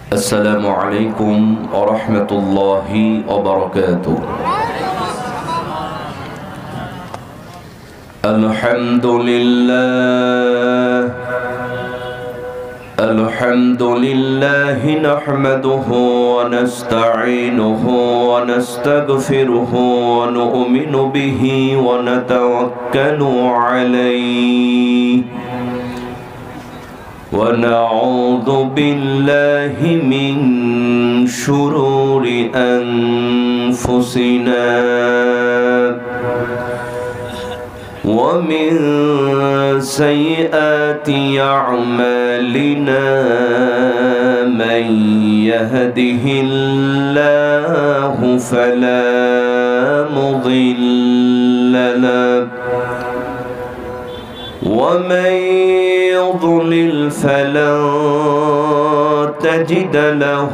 السلام عليكم ورحمة الله وبركاته. الحمد لله نحمده ونستعينه ونستغفره ونؤمن به ونتوكل عليه ونعوذ بالله من شرور أنفسنا ومن سيئات أعمالنا من يهده الله فلا مضل له ومن يضلل فلن تجد له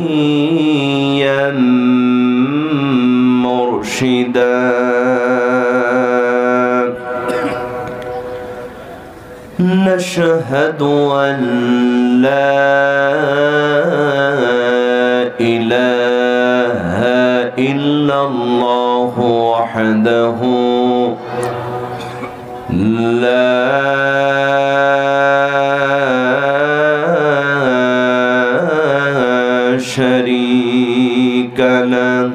وليا مرشدا. نشهد أن لا إله إلا الله وحده لا شريك له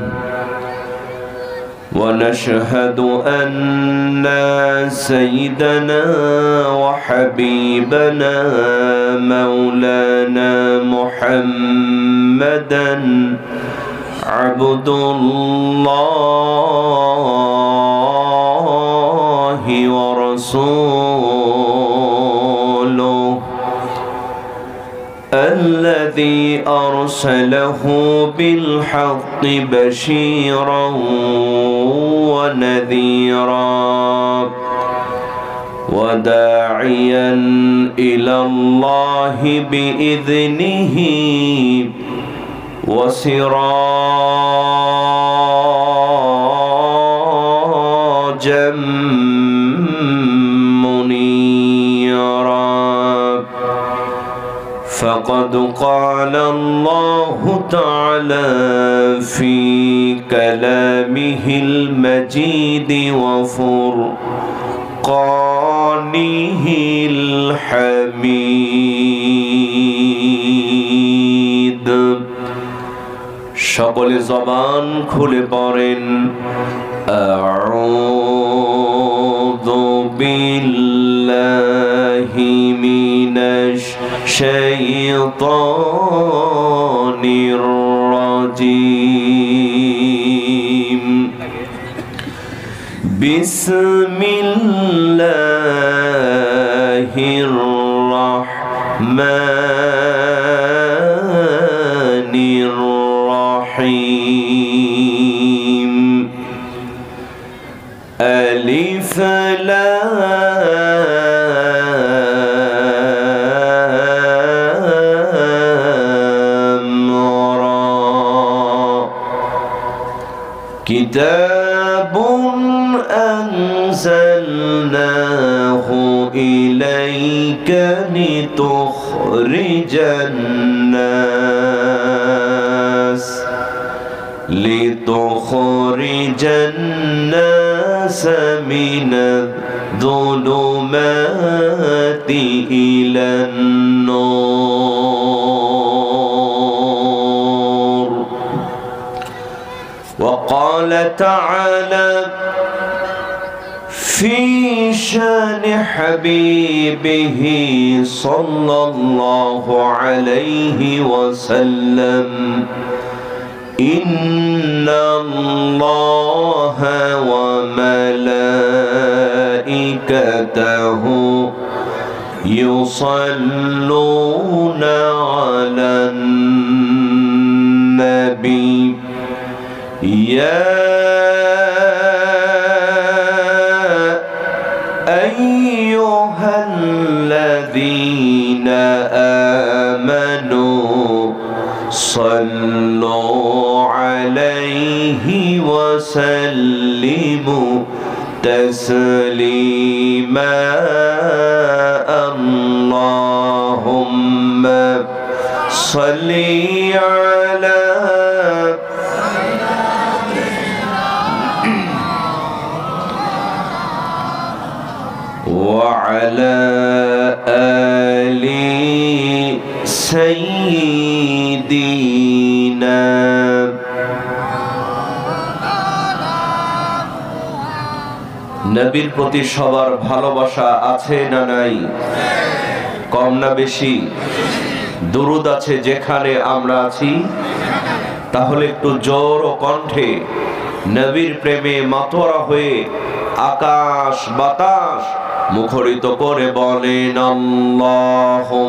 ونشهد أن سيدنا وحبيبنا مولانا محمدا عبد الله ورسوله الذي أرسله بالحق بشيرا ونذيرا وداعيا إلى الله بإذنه وسراجا منيرا. فقد قال الله تعالى في كلامه المجيد وفرقانه الحميد. সকলে জবান খুলে পড়েন আউযু বিল্লাহি মিনাশ শাইতানির রাজীম। বিসমিল্লাহির রাহমানির রহিম। আলিফ লাম রা। কিতাবুন আনজালনাহু ইলাইকা লিতুখরিজান নাস من الظلمات إلى النور. وقال تعالى في شان حبيبه صلى الله عليه وسلم إن الله وملائكته يصلون على النبي يا أيها الذين آمنوا صلوا عليه وسلموا تسليما. اللهم صلي على وعلى آل سيدنا নবীর প্রতি সবার ভালোবাসা আছে না নাই? কম না বেশি? দুরূদ আছে যেখানে আমরা আছি? তাহলে একটু জোর ও কণ্ঠে নবীর প্রেমে মাতোয়ারা হয়ে আকাশ বাতাস মুখরিত করে বলেন আল্লাহুম্মা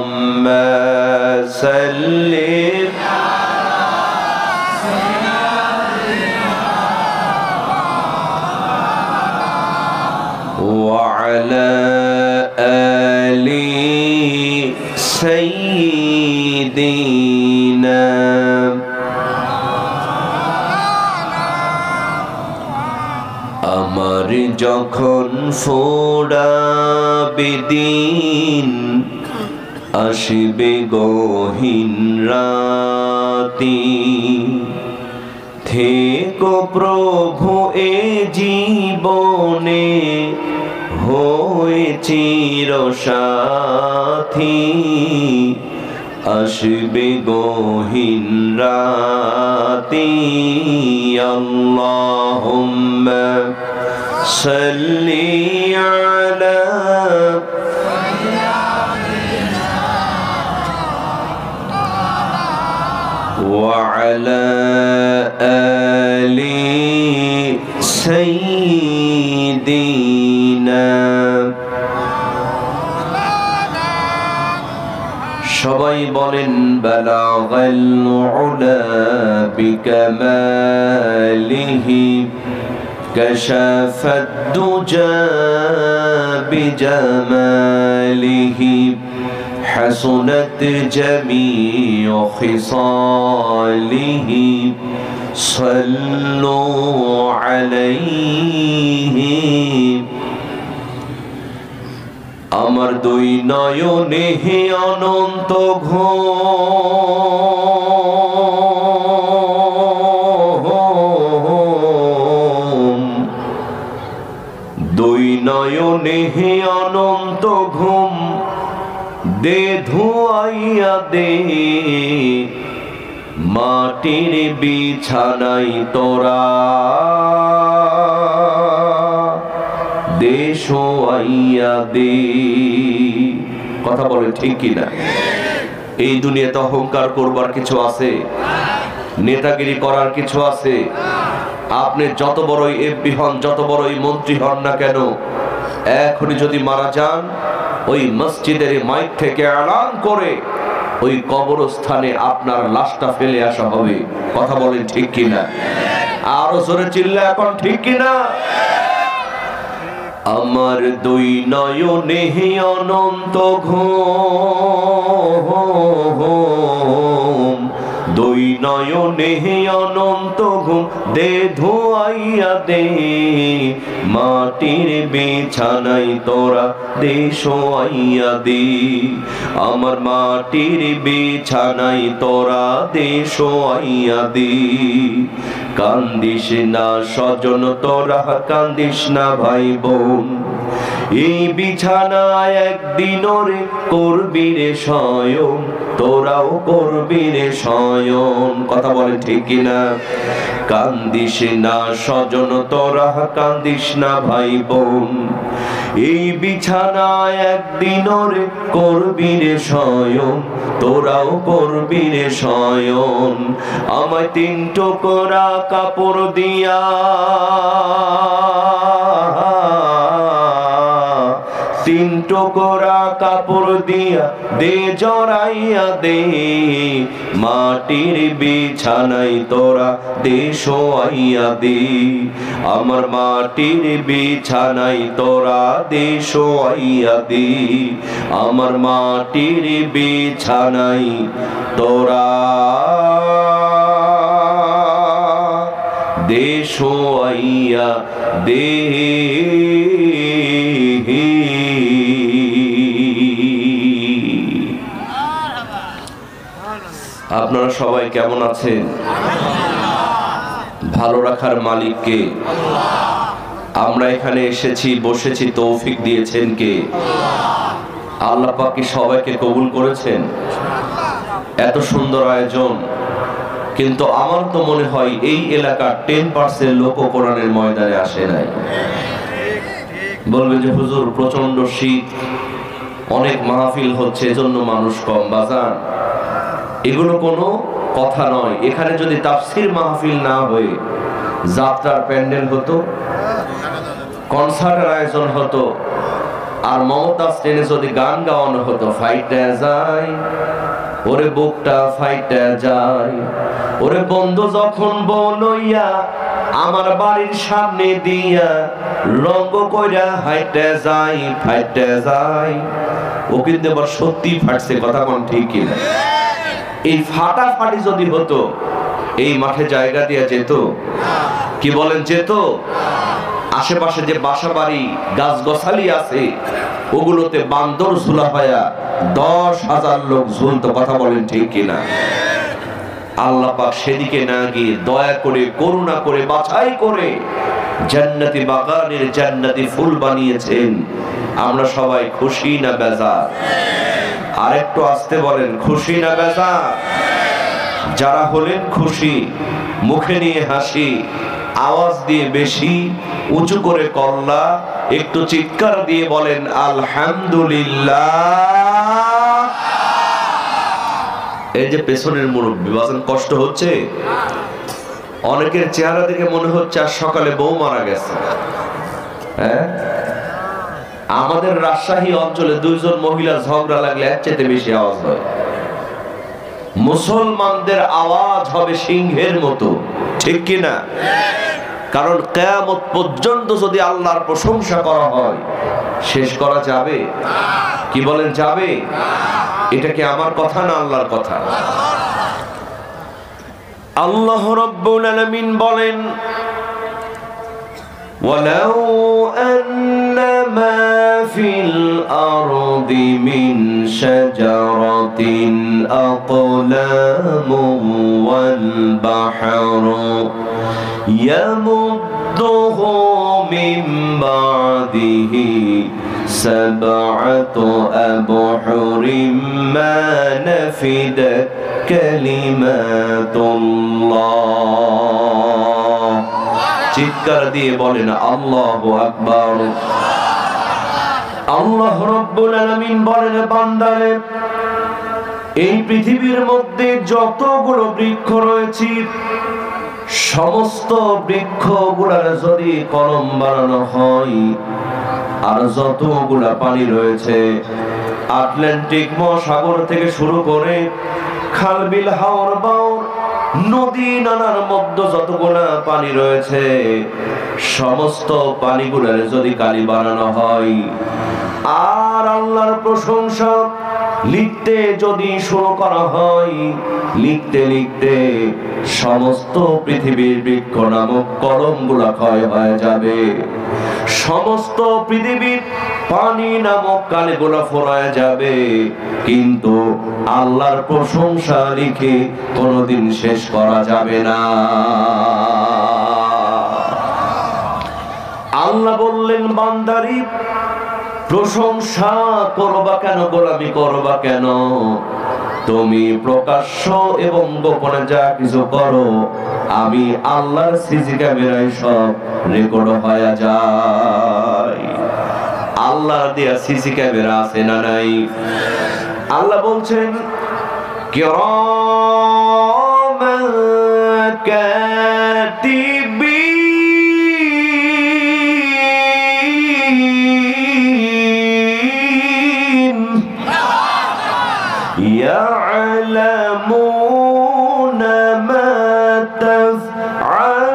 সাল্লি ওয়া আলা আলি সাইয়্যিদিনা। আমার যখন ফোড়াবে দিন, আসিবে গহীন রাতি, থেকো প্রভু এ জীবনে হয়ে চিরসাথী, আসবে গহীন রাতি। আল্লাহুম্মা সাল্লি আলা ওয়া আলা আলি সাইয়্যিদিনা। সবাই বলেন বালাগাল উলা বিকামালিহি, কাশাফাদ দুজা বিজামালিহি, হাসুনাত জামিউ খিসালিহি, সাল্লু আলাইহি। আমার দুই নয়নে হে অনন্ত ঘুম, দুই নয়নে হে অনন্ত ঘুম, দে ধুয়াইয়া দে মাটির বিছানাই তোরা, দেশ আইয়া দে। কথা বলে ঠিক কিনা? এই দুনিয়াতে অহংকার করবার কিছু আছে? নেতাগিরি করার কিছু আছে? আপনি যত বড়ই এমপি হন, যত বড়ই মন্ত্রী হন না কেন, এখনই যদি মারা যান, ওই মসজিদের মাইক থেকে এলান করে ওই কবরস্থানে আপনার লাশটা ফেলে আসা হবে। কথা বলেন ঠিক কিনা? আরো জোরে চিল্লা এখন ঠিক কিনা? আমার দুই নয়নে হে অনন্ত ঘুম, দুই নয়নে হে অনন্ত ঘুম, দে ধোয়াইয়া দে মাটির বিছানাই তোরা, দে শোয়াইয়া দে। আমার মাটির বিছানাই তোরা, দে শোয়াইয়া দে। কান্দিস না স্বজন তোরা, কান্দিস না ভাই বোন, এই বিছানায় একদিন রে করবি রে শয়ন, তোরাও করবি রে শয়ন। কথা বলে ঠিক কিনা? কান্দিস না স্বজন তোরা, কান্দিস না ভাই বোন, এই বিছানায় একদিন রে করবি রে শয়ন, তোরাও করবি রে শয়ন। আমায় তিন টুকরা কাপড় দিয়া, তিন টুকরা কাপড় দিয়া দে জড়াইয়া দে মাটির বিছানাই তোরা, দে শোয়াইয়া দে। আমার মাটির বিছানাই তোরা, দে শোয়াইয়া দে। আমার মাটির বিছানাই তোরা, দে শোয়াইয়া দে। আপনারা সবাই কেমন আছেন? ভালো রাখার মালিক কে? আমরা এখানে এসেছি, বসেছি, তৌফিক দিয়েছেন কে? আল্লাহ পাক কি সবাইকে কবুল করেছেন? এত সুন্দর আয়োজন, কিন্তু আমার তো মনে হয় এই এলাকার 10% লোক কোরআনের ময়দানে আসে নাই। বলবে যে হুজুর প্রচন্ড শীত, অনেক মাহফিল হচ্ছে, এজন্য মানুষ কম। বাজার, এগুলো কোনো কথা নয়। এখানে যদি তাফসির মাহফিল না হয়ে যাত্রার প্যান্ডেল হতো, কনসার্টের আয়োজন হতো, আর মমতা স্টেজে যদি গান গাওয়ানো হতো, ফাইটে যায় ওরে বুকটা ফাইটে যায়, ওরে বন্ধু যখন বলইয়া আমার বাড়ির সামনে দিয়া রঙ্গ কইরা হাইটে যায় ফাইটে যায়, ও কিন্তু এবার সত্যি ফাটছে, কথা কোন ঠিক কিনা? এই ফাটাফাটি যদি হতো, এই মাঠে জায়গা দিয়া যেত? কি বলেন, যেত? আশেপাশে যে বাসা বাড়ি গাছ গছালি আছে, ওগুলোতে বান্দর ঝুলা পায়া 10,000 লোক ঝুলতো, কথা বলেন ঠিক কিনা? আল্লাহ পাক সেদিকে না গিয়ে দয়া করে, করুণা করে, বাছাই করে জান্নাতি বাগানের জান্নাতি ফুল বানিয়েছেন। আমরা সবাই খুশি না বেজার? আরেকটু আসতে বলেন, খুশি না বেজার? যারা হলেন খুশি, মুখে নিয়ে হাসি, আওয়াজ দিয়ে বেশি উঁচু করে কল্লা, একটু চিৎকার দিয়ে বলেন আলহামদুলিল্লাহ। এই যে পেছনের মুরব্বী, বাজান কষ্ট হচ্ছে? অনেকের চেহারা দেখে মনে হচ্ছে আর সকালে বউ মারা গেছে। হ্যাঁ, আমাদের রাজশাহী অঞ্চলে 2 জন মহিলা ঝগড়া লাগলে এর চেয়ে বেশি আওয়াজ হয়। মুসলমানদের আওয়াজ হবে সিংহের মতো, ঠিক কিনা? কারণ কিয়ামত পর্যন্ত যদি আল্লাহর প্রশংসা করা হয়, শেষ করা যাবে? কি বলেন, যাবে? এটা কি আমার কথা না আল্লাহর কথা? আল্লাহ রাব্বুল আলামিন বলেন, ওয়ালাউ আন্না মা ফিল আরদি মিন শাজারাতিন আকলামুন ওয়াল বাহরু ইয়ামুদ্দুহু মিন বাদিহি সাবআতু আবহুরিম মা নাফিদাত কালিমাতুল্লাহ। চিৎকার দিয়ে বলেন আল্লাহু আকবার। আল্লাহ রাব্বুল আলামিন বলেন, বান্দারে, এই পৃথিবীর মধ্যে যতগুলো বৃক্ষ রয়েছে, সমস্ত বৃক্ষগুলোর যদি কলম বানানো হয়, আর যতগুলা পানি রয়েছে, আটলান্টিক মহাসাগর থেকে শুরু করে খাল বিল হাওর বাওর নদী নালার মধ্যে যতগুলা পানি রয়েছে, সমস্ত পানিগুলোর যদি কালি বানানো হয়, আর আল্লাহর প্রশংসা লিখতে যদি শুরু করা হয়, লিখতে লিখতে সমস্ত পৃথিবীর বৃক্ষ নামক কলমগুলা ক্ষয় হয়ে যাবে, সমস্ত পৃথিবীর পানি নামক কালিগুলা ফোরায় যাবে, কিন্তু আল্লাহর প্রশংসা লিখে কোনোদিন শেষ করা যাবে না। আল্লাহ বললেন, বান্দারি, প্রশংসা করবা কেন, গোলামি করবা কেন? তুমি প্রকাশ্য এবং গোপনে যা কিছু করো, আমি আল্লাহর সিসি ক্যামেরায় সব রেকর্ড হয়ে যায়। আল্লাহর দেয়া সিসি ক্যামেরা আছে না নাই? আল্লাহ বলছেন, কিরামান কাতিবিন ইয়ালামুনা মা তাফআলুন।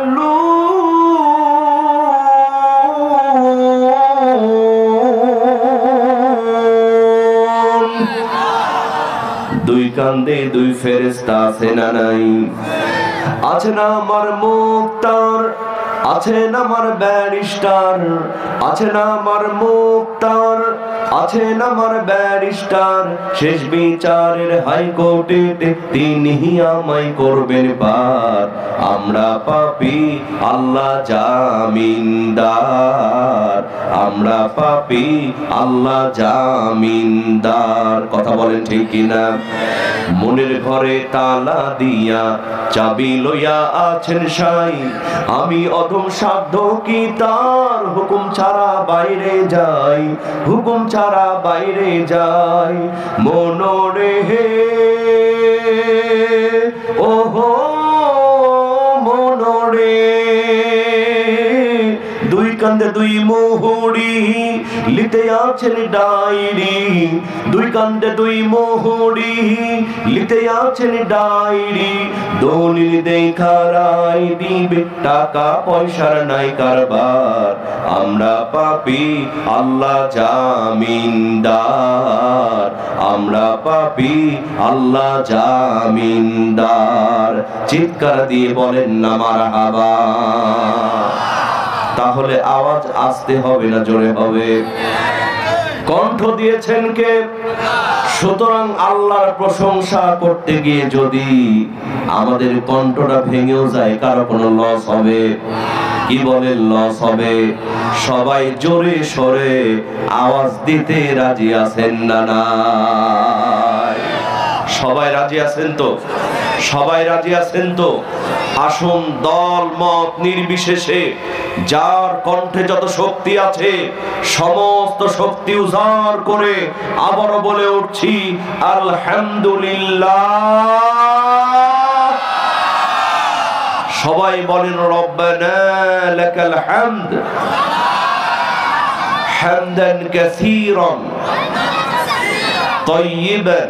দুই কান্দে দুই ফেরেশতা আছে না নাই? আছে না আমার মুক্তার, আছে না আমার ব্যারিস্টার, আছে না আমার মুক্তার, আছেন আমার ব্যারিস্টার, শেষ বিচারের হাইকোর্টে তিনি আমায় করবেন পার। আমরা পাপী আল্লাহ জামিনদার, আমরা পাপী আল্লাহ জামিনদার। কথা বলেন ঠিক কিনা? মনের ঘরে তালা দিয়া চাবি লইয়া আছেন সাই, আমি অধম সাধ্য কি তার হুকুম ছাড়া বাইরে যাই, হুকুম ছাড়া বাইরে যাই। মনোরে হে ওহো মনোরে, দুই কান্দে দুই মোহরি লিতে আছেন ডায়েরি, দুই কান্দে দুই মোহরি লিতে আছেন ডায়েরি। দলিল দেখারাই দিবে টাকা পয়সার নাই কারবার, আমরা পাপী আল্লাহ জামিনদার, আমরা পাপী আল্লাহ জামিনদার। চিৎকার দিয়ে বলেন না মারহাবা। তাহলে আওয়াজ আসতে হবে না জোরে হবে? কণ্ঠ দিয়েছেন কে? সুতরাং আল্লাহর প্রশংসা করতে গিয়ে যদি আমাদের কণ্ঠটা ভেঙেও যায়, কারো কোনো লস হবে? কি বলেন লস হবে? সবাই জোরে সরে আওয়াজ দিতে রাজি আছেন না? না, সবাই রাজি আছেন তো? সবাই রাজি আছেন তো? আসুন দল মত নির্বিশেষে যার কণ্ঠে যত শক্তি আছে সমস্ত শক্তি উজাড় করে আবারও বলে উঠছি আলহামদুলিল্লাহ। সবাই বলেন রব্বানা লাকাল হামদ হামদান কাসীরান তাইয়িবান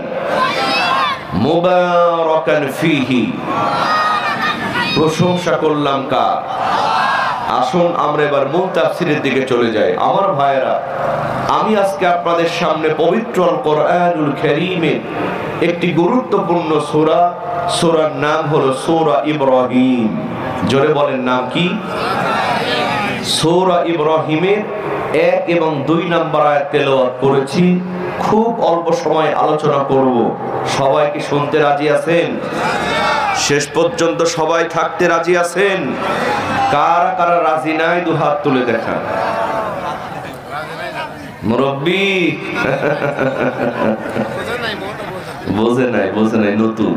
মুবারাকান ফীহি। প্রশংসা করলাম কার? আসুন আমরা এবার মূল তাফসীরের দিকে চলে যাই। আমার ভাইয়েরা, আমি আজকে আপনাদের সামনে পবিত্র আল কোরআনুল কারীমের একটি গুরুত্বপূর্ণ সূরা, সূরার নাম হলো সূরা ইব্রাহিম। জোরে বলেন নাম কি? সূরা ইব্রাহিমের 1 এবং 2 নম্বর আয়াত তেলাওয়াত করেছি। খুব অল্প সময় আলোচনা করব। সবাই কি শুনতে রাজি আছেন? শেষ পর্যন্ত সবাই থাকতে রাজি আছেন? কারা কারা রাজি নাই দু হাত তুলে দেখা। মুরব্বি বোঝে নাই, বোঝে নাই, নতুন।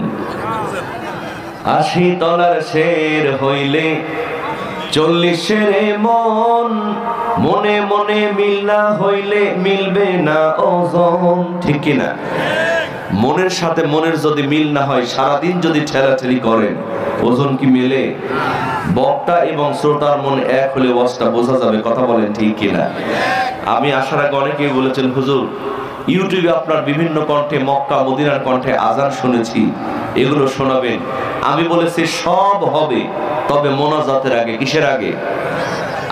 80 তলার শের হইলে 40 শেরে মন, মনে মনে মিল না হইলে মিলবে না ওজন। ঠিক কিনা? মনের সাথে মনের যদি মিল না হয়, সারাদিন যদি ঠেলাঠেলি করেন, ওজন কি মেলে? বক্তা এবং শ্রোতার মন এক হলে ওয়াজটা বোঝা যাবে। কথা বলেন ঠিক কিনা? আমি আসার আগে অনেকেই বলেছেন হুজুর ইউটিউবে আপনার বিভিন্ন কণ্ঠে মক্কা মদিনার কণ্ঠে আজান শুনেছি, এগুলো শোনাবেন। আমি বলেছি সব হবে, তবে মোনাজাতের আগে। কিসের আগে?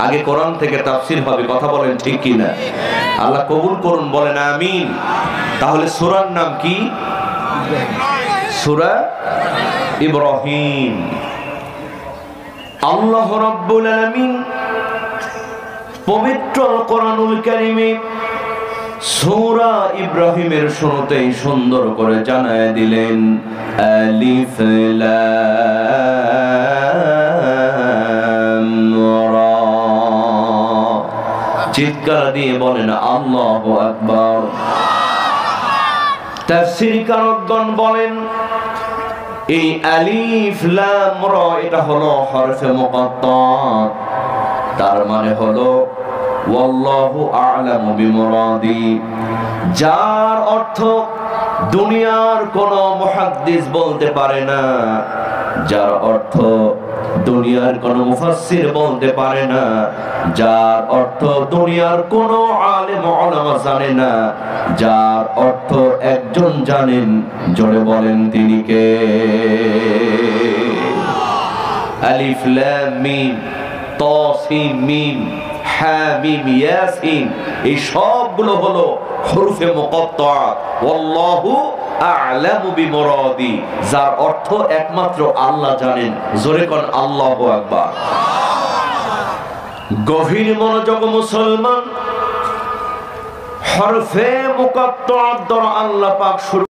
আগে কোরআন থেকে তাফসীর হবে। কথা বলেন ঠিক কিনা? আল্লাহ কবুল করুন, বলেন আমিন। তাহলে সূরার নাম কি? সূরা ইব্রাহিম। আল্লাহ রাব্বুল আলামিন পবিত্র কোরআনুল কারীমে সূরা ইব্রাহিমের শুরুতেই সুন্দর করে জানায় দিলেন আলিফ লাম রা। চিৎকার দিয়ে বলেন আল্লাহু আকবার। তাফসীরকারগণ বলেন এই আলিফ লাম রা এটা হলো হরফে মুকাত্তা, তার মানে হলো ওয়াল্লাহু আ'লামু বিমুরাদি, যার অর্থ দুনিয়ার কোন মুহাদ্দিস বলতে পারে না, যার অর্থ দুনিয়ার কোন মুফাসসির বলতে পারে না, যার অর্থ দুনিয়ার কোন আলেম উলামা জানে না, যার অর্থ একজন জানেন। জোরে বলেন তিনি কে? আলিফ লাম মিম তা সিন মিম হা মিম ইয়াসিন, এই সবগুলো হলো হরফে মুকাত্তা। ওয়াল্লাহু আ'লামু বিমুরাদি, যার অর্থ একমাত্র আল্লাহ জানেন। জোরে কোন আল্লাহু আকবার। গভীর মনোযোগ মুসলমান, হরফে মুকাত্তাআত দ্বারা আল্লাহ পাক শুরু